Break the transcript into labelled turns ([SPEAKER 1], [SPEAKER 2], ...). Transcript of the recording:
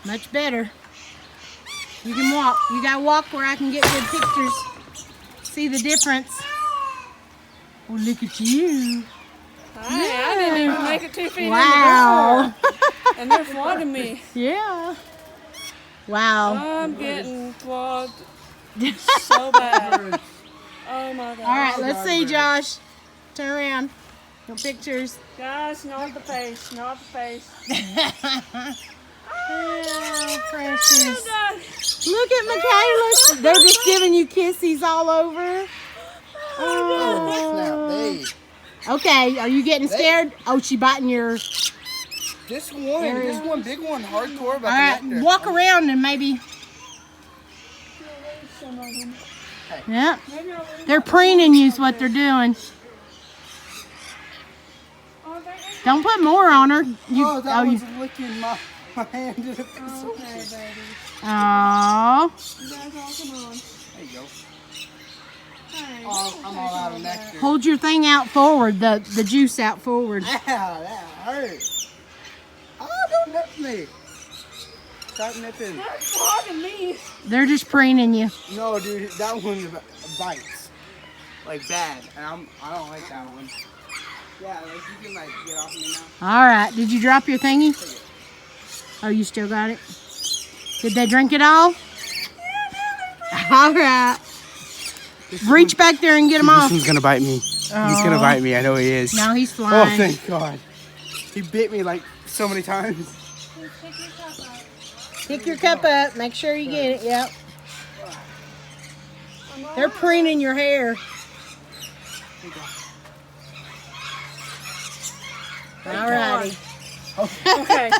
[SPEAKER 1] Much better. You can walk. You gotta walk where I can get good pictures. See the difference. Well, look at you.
[SPEAKER 2] Hi, I didn't even make it 2 feet
[SPEAKER 1] Wow.
[SPEAKER 2] in the door. And they're flogging me.
[SPEAKER 1] Yeah. Wow.
[SPEAKER 2] I'm getting flogged so bad. Oh my God.
[SPEAKER 1] All right, let's see, Josh. Turn around. No pictures.
[SPEAKER 2] Guys, not the face, not the face.
[SPEAKER 1] Oh, precious.
[SPEAKER 2] God.
[SPEAKER 1] Look at Michaela. They're just giving you kissies all over.
[SPEAKER 3] Oh, snap, babe.
[SPEAKER 1] Okay, are you getting scared? Oh, she biting your...
[SPEAKER 3] This one big one, hardcore about
[SPEAKER 1] All right,
[SPEAKER 3] the nectar.
[SPEAKER 1] walk around and maybe... Yeah, they're preening you is what they're doing. Don't put more on her.
[SPEAKER 3] Oh, that was licking my hand to the piece.
[SPEAKER 2] Okay, baby.
[SPEAKER 1] Oh.
[SPEAKER 2] You guys all come on.
[SPEAKER 3] There you go.
[SPEAKER 2] Hey,
[SPEAKER 3] Oh, I'm all out of nectar.
[SPEAKER 1] Hold your thing out forward, the juice out forward.
[SPEAKER 3] Ow, that hurt. Oh, don't nip me. Stop nipping.
[SPEAKER 2] they're flogging me.
[SPEAKER 1] They're just preening you.
[SPEAKER 3] No, dude, that one bites. Like bad. And I don't like that one. Yeah, like you can like get off me now.
[SPEAKER 1] All right, did you drop your thingy? Oh, you still got it? Did they drink it all? All right. Reach back there and get them off.
[SPEAKER 3] This one's gonna bite me. He's gonna bite me. I know he is.
[SPEAKER 1] No, he's
[SPEAKER 3] Oh,
[SPEAKER 1] flying.
[SPEAKER 3] thank God. He bit me like so many times.
[SPEAKER 1] Pick your cup up. Make sure you get it. Yep. They're preening your hair. All righty.
[SPEAKER 2] Okay.